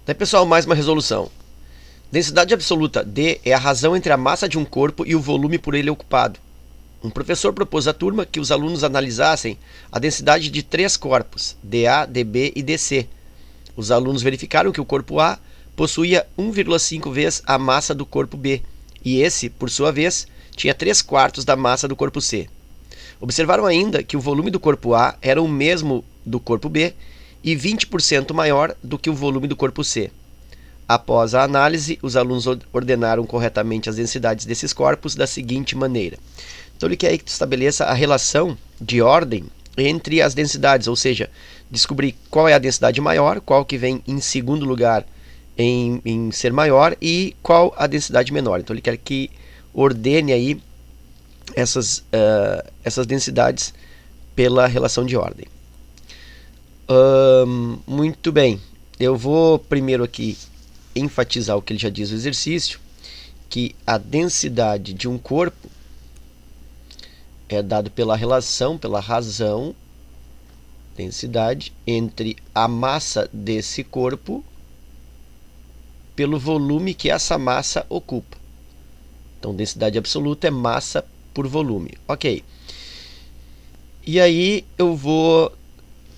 Daí, pessoal, mais uma resolução. Densidade absoluta D é a razão entre a massa de um corpo e o volume por ele ocupado. Um professor propôs à turma que os alunos analisassem a densidade de 3 corpos, dA, dB e dC. Os alunos verificaram que o corpo A possuía 1,5 vezes a massa do corpo B, e esse, por sua vez, tinha 3/4 da massa do corpo C. Observaram ainda que o volume do corpo A era o mesmo do corpo B e 20% maior do que o volume do corpo C. Após a análise, os alunos ordenaram corretamente as densidades desses corpos da seguinte maneira. Então ele quer aí que tu estabeleça a relação de ordem entre as densidades, ou seja, descobrir qual é a densidade maior, qual que vem em segundo lugar em ser maior e qual a densidade menor. Então ele quer que ordene aí essas densidades pela relação de ordem. Muito bem, eu vou primeiro aqui enfatizar o que ele já diz no exercício, que a densidade de um corpo é dado pela relação, pela razão, densidade, entre a massa desse corpo pelo volume que essa massa ocupa. Então, densidade absoluta é massa por volume. Ok. E aí eu vou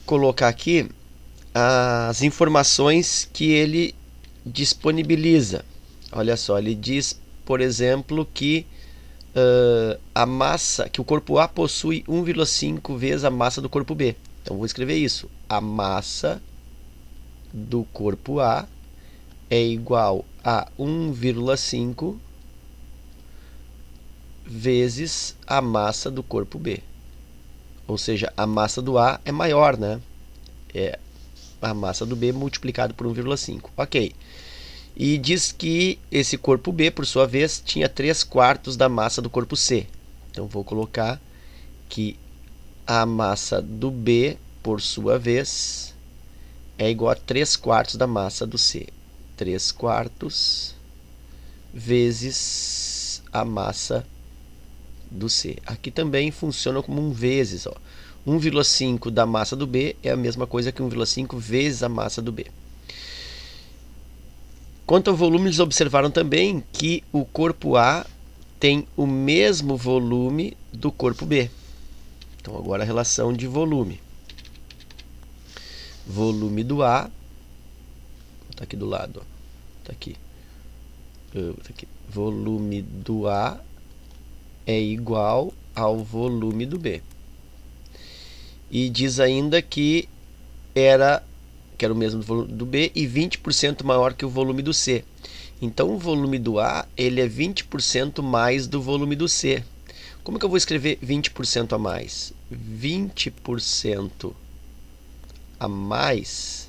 colocar aqui as informações que ele disponibiliza. Olha só, ele diz, por exemplo, que a massa, que o corpo A possui 1,5 vezes a massa do corpo B. Então vou escrever isso. A massa do corpo A é igual a 1,5 vezes a massa do corpo B. Ou seja, a massa do A é maior, né? É a massa do B multiplicado por 1,5. Ok. E diz que esse corpo B, por sua vez, tinha 3/4 da massa do corpo C. Então vou colocar que a massa do B, por sua vez, é igual a 3/4 da massa do C. 3/4 vezes a massa do C. Aqui também funciona como um vezes. 1,5 da massa do B é a mesma coisa que 1,5 vezes a massa do B. Quanto ao volume, eles observaram também que o corpo A tem o mesmo volume do corpo B. Então, agora a relação de volume. Volume do A, está aqui do lado, está aqui. Volume do A é igual ao volume do B. E diz ainda que era o mesmo volume do B e 20% maior que o volume do C. Então, o volume do A ele é 20% mais do volume do C. Como que eu vou escrever 20% a mais? 20% a mais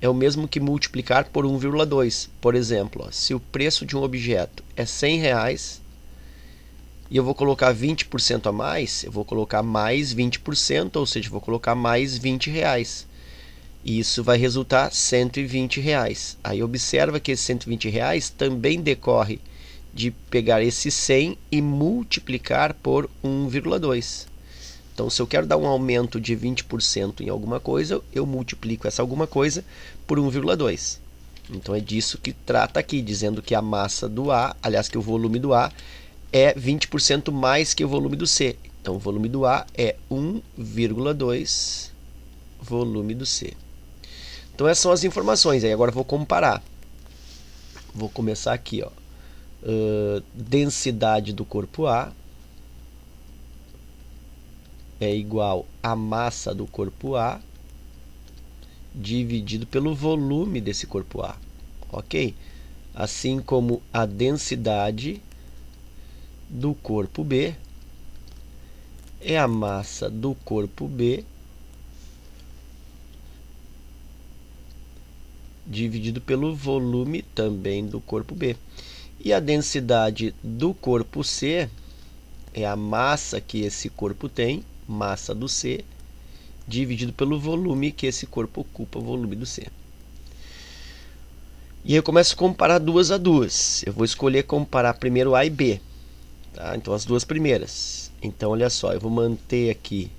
é o mesmo que multiplicar por 1,2. Por exemplo, se o preço de um objeto é R$100 e eu vou colocar 20% a mais, eu vou colocar mais 20%, ou seja, vou colocar mais R$20. Isso vai resultar R$120. Aí observa que esse R$120 também decorre de pegar esse 100 e multiplicar por 1,2. Então, se eu quero dar um aumento de 20% em alguma coisa, eu multiplico essa alguma coisa por 1,2. Então, é disso que trata aqui, dizendo que a massa do A, aliás, que o volume do A é 20% mais que o volume do C. Então, o volume do A é 1,2 volume do C. Então, essas são as informações. Aí agora eu vou comparar. Vou começar aqui, ó. Densidade do corpo A é igual à massa do corpo A dividido pelo volume desse corpo A. Ok? Assim como a densidade do corpo B é a massa do corpo B dividido pelo volume também do corpo B. E a densidade do corpo C é a massa que esse corpo tem, massa do C, dividido pelo volume que esse corpo ocupa, o volume do C. E aí eu começo a comparar duas a duas. Eu vou escolher comparar primeiro A e B. Tá? Então, as duas primeiras. Então, olha só, eu vou manter aqui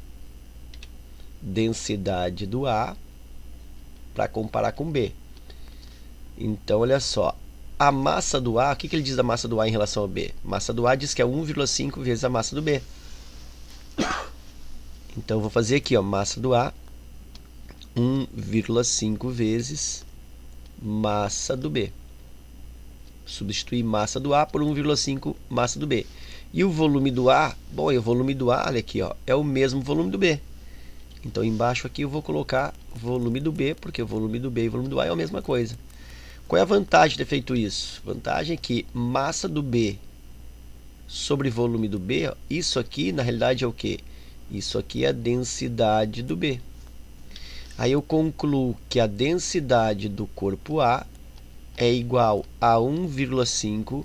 densidade do A para comparar com B. Então, olha só. A massa do A, o que ele diz da massa do A em relação ao B? A massa do A diz que é 1,5 vezes a massa do B. Então, eu vou fazer aqui, ó, massa do A, 1,5 vezes massa do B. Substituir massa do A por 1,5 massa do B. E o volume do A, bom, o volume do A, olha aqui, ó, é o mesmo volume do B. Então, embaixo aqui eu vou colocar volume do B, porque o volume do B e o volume do A é a mesma coisa. Qual é a vantagem de ter feito isso? A vantagem é que massa do B sobre volume do B, ó, isso aqui na realidade é o quê? Isso aqui é a densidade do B. Aí eu concluo que a densidade do corpo A é igual a 1,5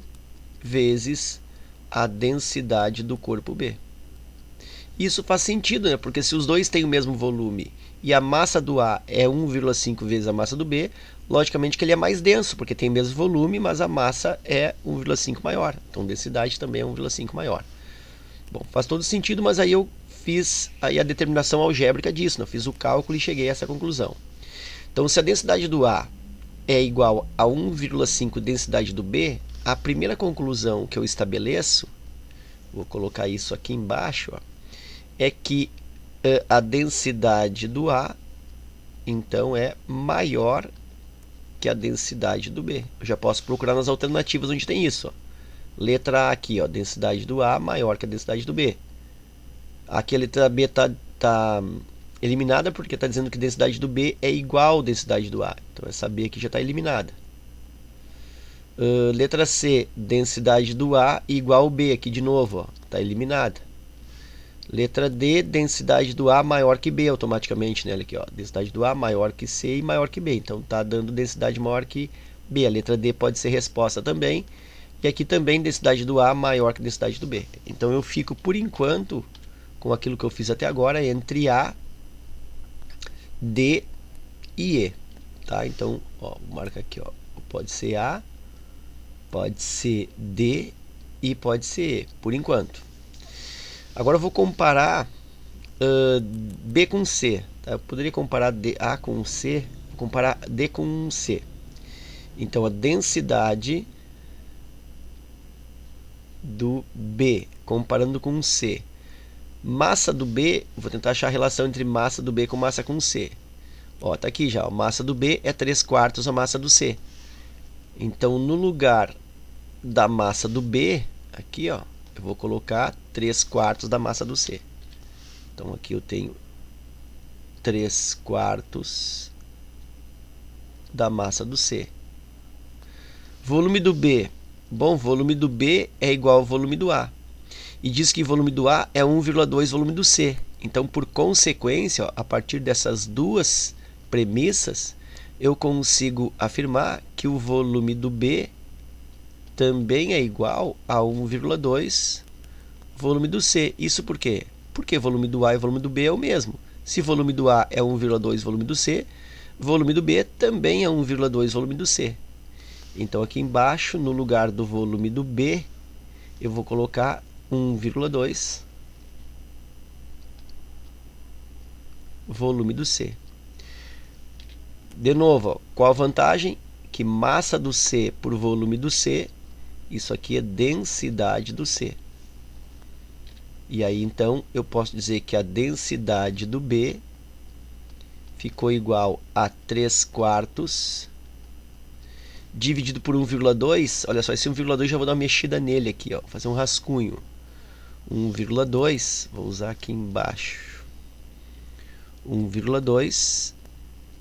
vezes a densidade do corpo B. Isso faz sentido, né? Porque se os dois têm o mesmo volume e a massa do A é 1,5 vezes a massa do B, logicamente que ele é mais denso, porque tem o mesmo volume, mas a massa é 1,5 maior. Então, a densidade também é 1,5 maior. Bom, faz todo sentido, mas aí eu fiz aí a determinação algébrica disso, né? Eu fiz o cálculo e cheguei a essa conclusão. Então, se a densidade do A é igual a 1,5 densidade do B, a primeira conclusão que eu estabeleço, vou colocar isso aqui embaixo, ó, é que a densidade do A, então, é maior que a densidade do B. Eu já posso procurar nas alternativas onde tem isso. Ó. Letra A aqui, ó, densidade do A maior que a densidade do B. Aqui a letra B está eliminada porque está dizendo que a densidade do B é igual à densidade do A. Então, essa B aqui já está eliminada. Letra C, densidade do A igual ao B, aqui de novo, está eliminada. Letra D, densidade do A maior que B automaticamente, né? Olha aqui, ó, densidade do A maior que C e maior que B. Então, está dando densidade maior que B. A letra D pode ser resposta também. E aqui também densidade do A maior que a densidade do B. Então, eu fico, por enquanto, com aquilo que eu fiz até agora, entre A, D e E. Tá? Então, ó, marca aqui, ó, pode ser A, pode ser D e pode ser E, por enquanto. Agora eu vou comparar B com C. Tá? Eu poderia comparar A com C, vou comparar D com C. Então, a densidade do B, comparando com C. Massa do B, vou tentar achar a relação entre massa do B com massa com C. Ó, tá aqui já, a massa do B é 3/4 a massa do C. Então, no lugar da massa do B, aqui, ó, eu vou colocar 3/4 da massa do C. Então, aqui eu tenho 3/4 da massa do C. Volume do B. Bom, volume do B é igual ao volume do A. E diz que o volume do A é 1,2 volume do C. Então, por consequência, ó, a partir dessas duas premissas, eu consigo afirmar que o volume do B também é igual a 1,2 volume do C. Isso por quê? Porque volume do A e volume do B é o mesmo. Se volume do A é 1,2 volume do C, volume do B também é 1,2 volume do C. Então, aqui embaixo, no lugar do volume do B, eu vou colocar 1,2 volume do C. De novo, ó, qual a vantagem? Que massa do C por volume do C, isso aqui é densidade do C. E aí, então, eu posso dizer que a densidade do B ficou igual a 3/4 dividido por 1,2. Olha só, esse 1,2 já vou dar uma mexida nele aqui, ó, fazer um rascunho. 1,2, vou usar aqui embaixo. 1,2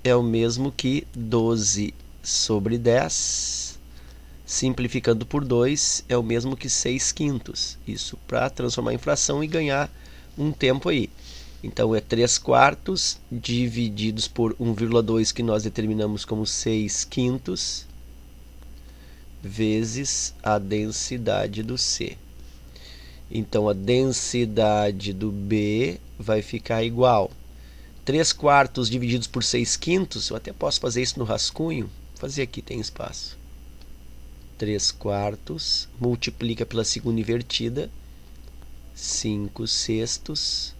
é o mesmo que 12 sobre 10, simplificando por 2, é o mesmo que 6/5. Isso para transformar em fração e ganhar um tempo aí. Então, é 3/4 divididos por 1,2, que nós determinamos como 6/5, vezes a densidade do C. Então, a densidade do B vai ficar igual 3/4 divididos por 6/5, eu até posso fazer isso no rascunho, vou fazer aqui, tem espaço. 3/4 multiplica pela segunda invertida, 5/6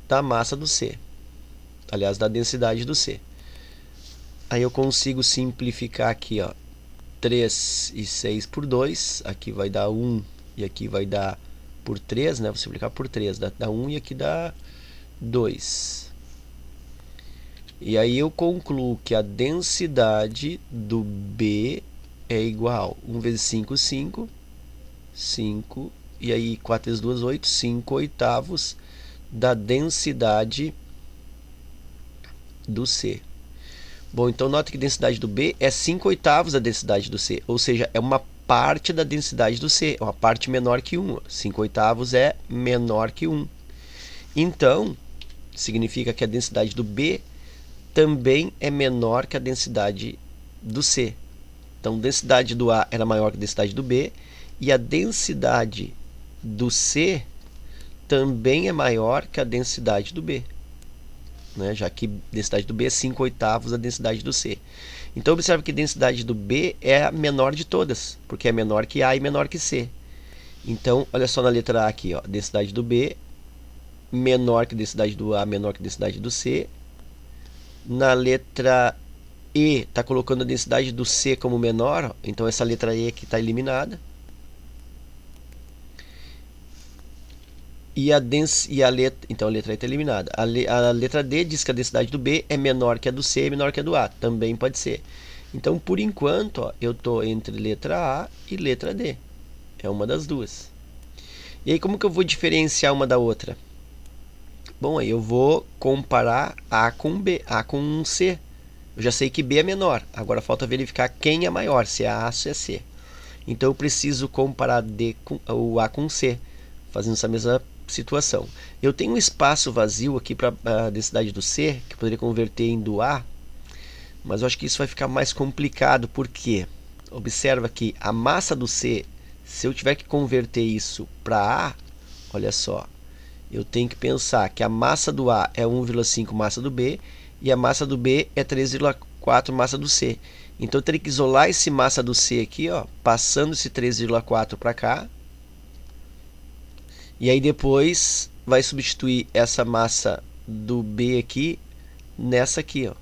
da massa do C. Aliás, da densidade do C. Aí eu consigo simplificar aqui, ó. 3 e 6 por 2. Aqui vai dar 1 e aqui vai dar por 3, né? Vou simplificar por 3. Dá 1 e aqui dá 2. E aí eu concluo que a densidade do B é igual a 1 vezes 5, 5. 5. E aí 4 vezes 2, 8. 5 oitavos da densidade do C. Bom, então nota que a densidade do B é 5 oitavos da densidade do C. Ou seja, é uma parte da densidade do C. É uma parte menor que 1. 5 oitavos é menor que 1. Então, significa que a densidade do B também é menor que a densidade do C. Então, a densidade do A era maior que a densidade do B. E a densidade do C também é maior que a densidade do B. Né? Já que a densidade do B é 5 oitavos da densidade do C. Então, observe que a densidade do B é a menor de todas, porque é menor que A e menor que C. Então, olha só na letra A aqui, ó, densidade do B menor que a densidade do A, menor que a densidade do C. Na letra E, está colocando a densidade do C como menor, ó, então essa letra E aqui está eliminada. Então a letra E está eliminada. A letra D diz que a densidade do B é menor que a do C e menor que a do A. Também pode ser. Então, por enquanto, ó, eu estou entre letra A e letra D. É uma das duas. E aí, como que eu vou diferenciar uma da outra? Bom, aí eu vou comparar A com B, A com C. Eu já sei que B é menor. Agora falta verificar quem é maior, se é A ou se é C. Então, eu preciso comparar o A com C, fazendo essa mesma situação. Eu tenho um espaço vazio aqui para a densidade do C, que eu poderia converter em do A, mas eu acho que isso vai ficar mais complicado, porque observa que a massa do C, se eu tiver que converter isso para A, olha só, eu tenho que pensar que a massa do A é 1,5 massa do B, e a massa do B é 3,4 massa do C. Então eu teria que isolar esse massa do C aqui, ó, passando esse 3,4 para cá. E aí depois vai substituir essa massa do B aqui nessa aqui, ó.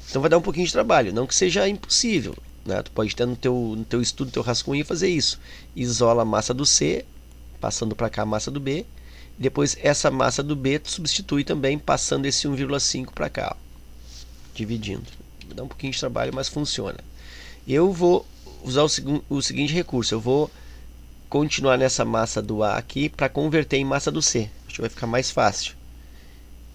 Então vai dar um pouquinho de trabalho, não que seja impossível, né? Tu pode ter no teu estudo, no teu rascunho, fazer isso. Isola a massa do C, passando para cá a massa do B. Depois essa massa do B tu substitui também, passando esse 1,5 para cá, ó, dividindo. Dá um pouquinho de trabalho, mas funciona. Eu vou usar o seguinte recurso. Eu vou continuar nessa massa do A aqui para converter em massa do C. Acho que vai ficar mais fácil.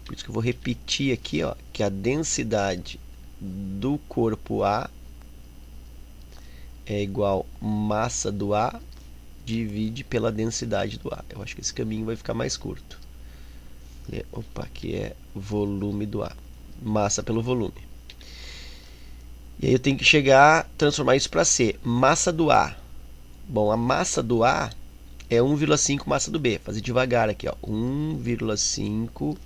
Por isso que eu vou repetir aqui, ó, que a densidade do corpo A é igual massa do A divide pela densidade do A. Eu acho que esse caminho vai ficar mais curto. Opa, aqui é volume do A. Massa pelo volume. E aí eu tenho que transformar isso para C. Massa do A. Bom, a massa do A é 1,5 massa do B. Vou fazer devagar aqui, ó. 1,5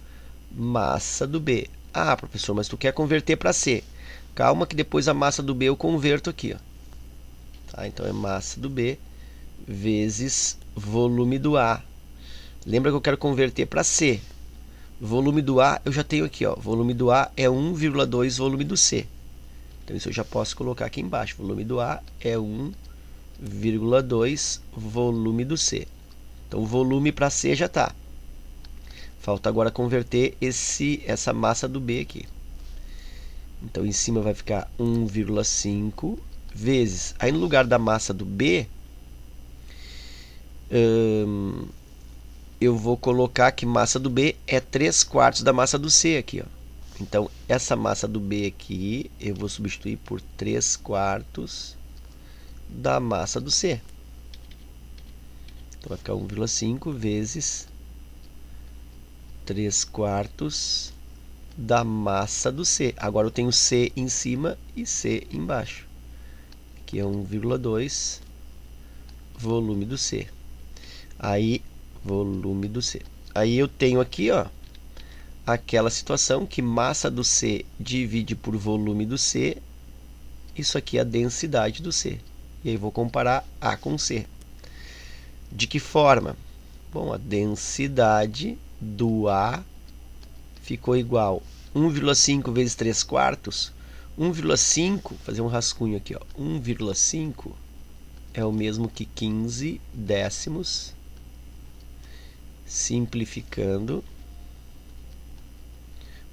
massa do B. Ah, professor, mas tu quer converter para C. Calma que depois a massa do B eu converto aqui, ó. Tá, então é massa do B vezes volume do A. Lembra que eu quero converter para C. Volume do A eu já tenho aqui, ó. Volume do A é 1,2 volume do C. Então isso eu já posso colocar aqui embaixo. Volume do A é 1,2 volume do C. Então o volume para C já está. Falta agora converter essa massa do B aqui. Então em cima vai ficar 1,5 vezes. Aí no lugar da massa do B, eu vou colocar que massa do B é 3/4 da massa do C aqui, ó. Então essa massa do B aqui eu vou substituir por 3/4 da massa do C. Então vai ficar 1,5 vezes 3/4 da massa do C. Agora eu tenho C em cima e C embaixo. Aqui é 1,2 volume do C. Aí, volume do C. Aí eu tenho aqui, ó, aquela situação que massa do C divide por volume do C. Isso aqui é a densidade do C. E aí vou comparar A com C. De que forma? Bom, a densidade do A ficou igual 1,5 vezes 3/4. 1,5, fazer um rascunho aqui, ó. 1,5 é o mesmo que 15 décimos, simplificando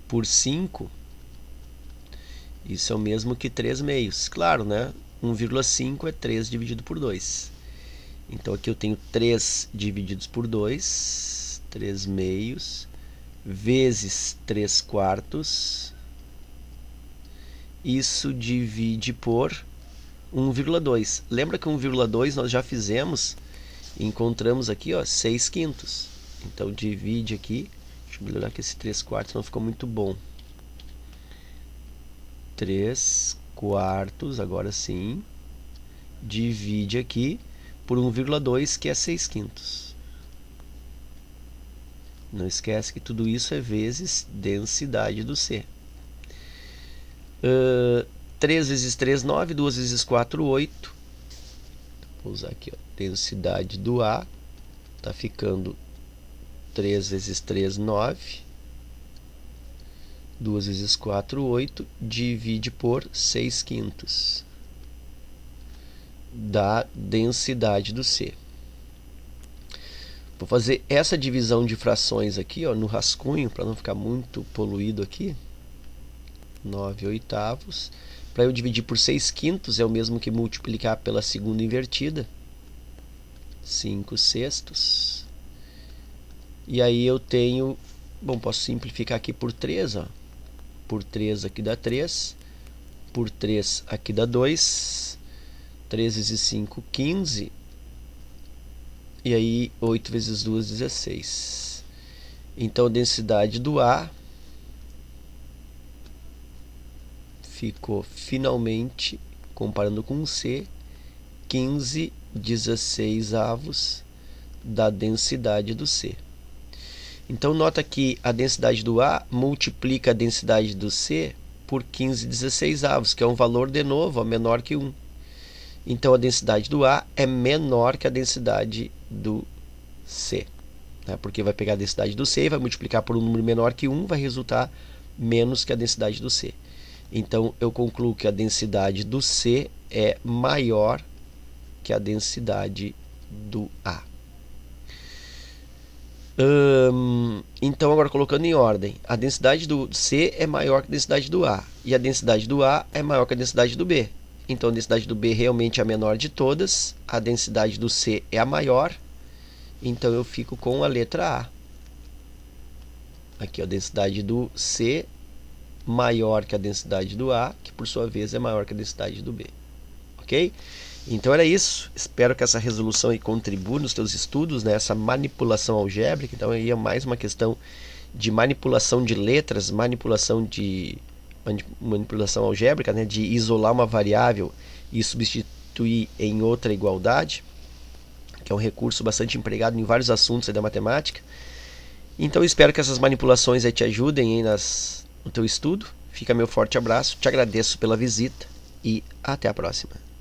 por 5, isso é o mesmo que 3 meios. Claro, né? 1,5 é 3 dividido por 2. Então aqui eu tenho 3 divididos por 2, 3 meios, vezes 3 quartos. Isso divide por 1,2. Lembra que 1,2 nós já fizemos e encontramos aqui, ó, 6 quintos. Então divide aqui. Deixa eu melhorar que esse 3 quartos não ficou muito bom. 3 quartos, agora sim. Divide aqui por 1,2, que é 6 quintos. Não esquece que tudo isso é vezes densidade do C. 3 vezes 3, 9. 2 vezes 4, 8. Vou usar aqui, ó, densidade do A. Está ficando 3 vezes 3, 9. 2 vezes 4, 8. Divide por 6 quintos da densidade do C. Vou fazer essa divisão de frações aqui, ó, no rascunho, para não ficar muito poluído aqui. 9 oitavos. Para eu dividir por 6 quintos é o mesmo que multiplicar pela segunda invertida. 5 sextos. E aí eu tenho... Bom, posso simplificar aqui por 3, ó. Por 3 aqui dá 3. Por 3 aqui dá 2. 3 vezes 5, 15. E aí 8 vezes 2, 16. Então a densidade do A ficou finalmente, comparando com o C, 15 16avos da densidade do C. Então nota que a densidade do A multiplica a densidade do C por 15 16avos, que é um valor, de novo, ó, menor que 1. Então a densidade do A é menor que a densidade do C, né? Porque vai pegar a densidade do C e vai multiplicar por um número menor que 1, vai resultar menos que a densidade do C. Então eu concluo que a densidade do C é maior que a densidade do A. Então agora colocando em ordem, a densidade do C é maior que a densidade do A, e a densidade do A é maior que a densidade do B. Então a densidade do B realmente é a menor de todas, a densidade do C é a maior, então eu fico com a letra A. Aqui, ó, a densidade do C maior que a densidade do A, que por sua vez é maior que a densidade do B. Ok? Então era isso. Espero que essa resolução aí contribua nos teus estudos, né? Essa manipulação algébrica. Então aí é mais uma questão de manipulação de letras, manipulação algébrica, né? De isolar uma variável e substituir em outra igualdade, que é um recurso bastante empregado em vários assuntos aí da matemática. Então espero que essas manipulações aí te ajudem aí no teu estudo. Fica meu forte abraço, te agradeço pela visita e até a próxima.